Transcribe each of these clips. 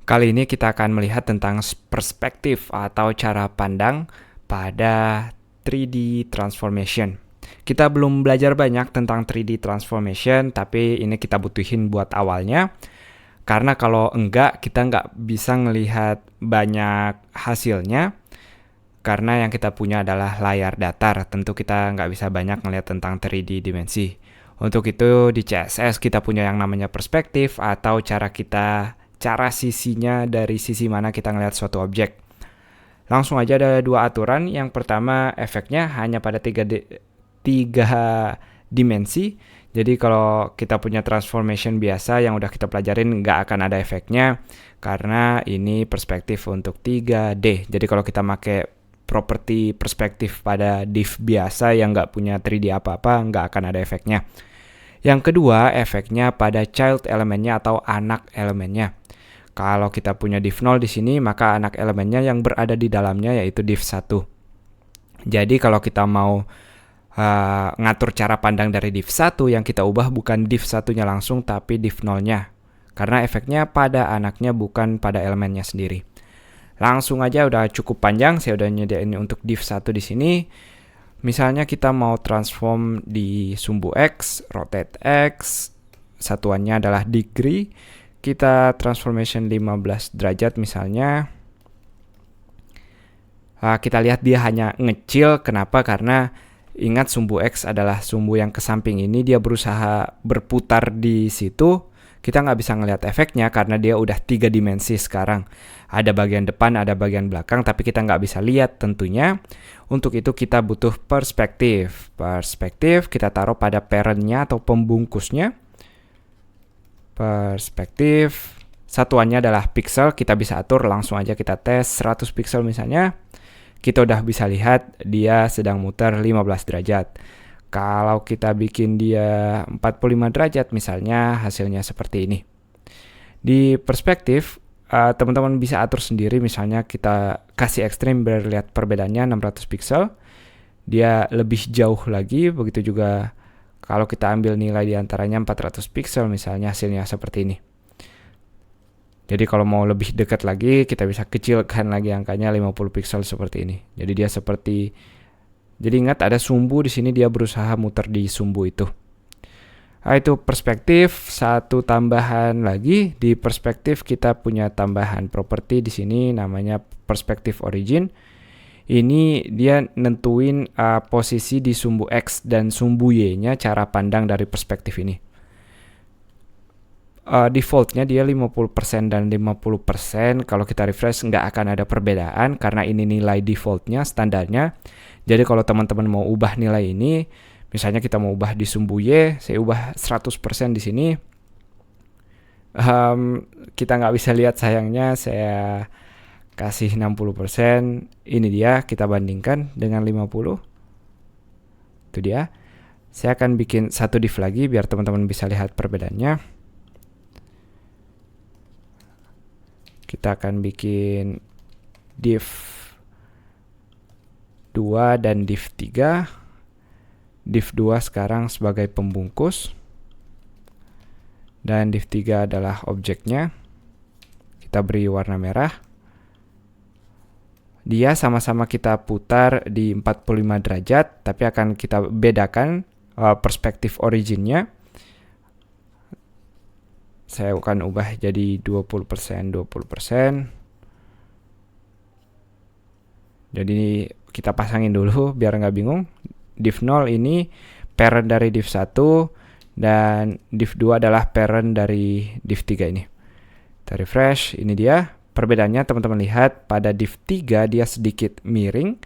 Kali ini kita akan melihat tentang perspektif atau cara pandang pada 3D transformation. Kita belum belajar banyak tentang 3D transformation, tapi ini kita butuhin buat awalnya. Karena kalau enggak, kita nggak bisa ngelihat banyak hasilnya. Karena yang kita punya adalah layar datar, tentu kita nggak bisa banyak ngelihat tentang 3D dimensi. Untuk itu di CSS kita punya yang namanya perspektif atau cara sisinya dari sisi mana kita ngelihat suatu objek. Langsung aja ada dua aturan. Yang pertama, efeknya hanya pada tiga dimensi. Jadi kalau kita punya transformation biasa yang udah kita pelajarin nggak akan ada efeknya karena ini perspektif untuk 3D. Jadi kalau kita pakai properti perspektif pada div biasa yang nggak punya 3D apa-apa nggak akan ada efeknya. Yang kedua, efeknya pada child elemennya atau anak elemennya. Kalau kita punya div 0 di sini, maka anak elemennya yang berada di dalamnya yaitu div 1. Jadi kalau kita mau ngatur cara pandang dari div 1, yang kita ubah bukan div 1-nya langsung, tapi div 0-nya. Karena efeknya pada anaknya bukan pada elemennya sendiri. Langsung aja, udah cukup panjang, saya udah nyediain untuk div 1 di sini. Misalnya kita mau transform di sumbu X, rotate X, satuannya adalah degree. Kita transformation 15 derajat misalnya. Kita lihat dia hanya ngecil. Kenapa? Karena ingat sumbu X adalah sumbu yang ke samping ini. Dia berusaha berputar di situ. Kita nggak bisa ngelihat efeknya karena dia udah 3 dimensi sekarang. Ada bagian depan, ada bagian belakang, tapi kita nggak bisa lihat tentunya. Untuk itu kita butuh perspektif. Perspektif kita taruh pada parent-nya atau pembungkusnya. Perspektif. Satuannya adalah pixel, kita bisa atur, langsung aja kita tes 100 pixel misalnya. Kita udah bisa lihat dia sedang muter 15 derajat. Kalau kita bikin dia 45 derajat misalnya, hasilnya seperti ini. Di perspektif, teman-teman bisa atur sendiri, misalnya kita kasih ekstrim biar lihat perbedaannya 600 pixel. Dia lebih jauh lagi, begitu juga kalau kita ambil nilai diantaranya 400 pixel misalnya, hasilnya seperti ini. Jadi kalau mau lebih dekat lagi, kita bisa kecilkan lagi angkanya 50 pixel seperti ini. Jadi dia jadi ingat ada sumbu di sini, dia berusaha muter di sumbu itu. Itu perspektif. Satu tambahan lagi, di perspektif kita punya tambahan properti di sini namanya perspektif origin. Ini dia nentuin posisi di sumbu X dan sumbu Y-nya cara pandang dari perspektif ini. Defaultnya dia 50% dan 50%. Kalau kita refresh nggak akan ada perbedaan karena ini nilai defaultnya, standarnya. Jadi kalau teman-teman mau ubah nilai ini, misalnya kita mau ubah di sumbu Y, saya ubah 100% di sini. Kita nggak bisa lihat sayangnya, saya kasih 60%. Ini dia, kita bandingkan dengan 50. Itu dia. Saya akan bikin satu div lagi biar teman-teman bisa lihat perbedaannya. Kita akan bikin div 2 dan div 3. Div 2 sekarang sebagai pembungkus. Dan div 3 adalah objeknya. Kita beri warna merah. Dia sama-sama kita putar di 45 derajat, tapi akan kita bedakan perspektif originnya. Saya akan ubah jadi 20%, 20%. Jadi kita pasangin dulu biar nggak bingung. Div 0 ini parent dari div 1 dan div 2 adalah parent dari div 3 ini. Kita refresh, ini dia. Perbedaannya teman-teman lihat, pada div 3 dia sedikit miring.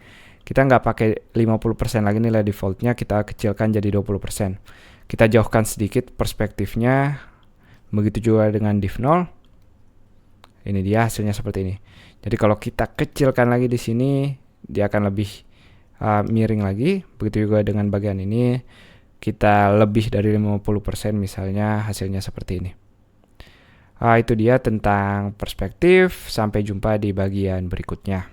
Kita nggak pakai 50% lagi nilai defaultnya, kita kecilkan jadi 20%. Kita jauhkan sedikit perspektifnya. Begitu juga dengan div 0. Ini dia hasilnya seperti ini. Jadi kalau kita kecilkan lagi di sini, dia akan lebih miring lagi. Begitu juga dengan bagian ini, kita lebih dari 50% misalnya, hasilnya seperti ini. Itu dia tentang perspektif. Sampai jumpa di bagian berikutnya.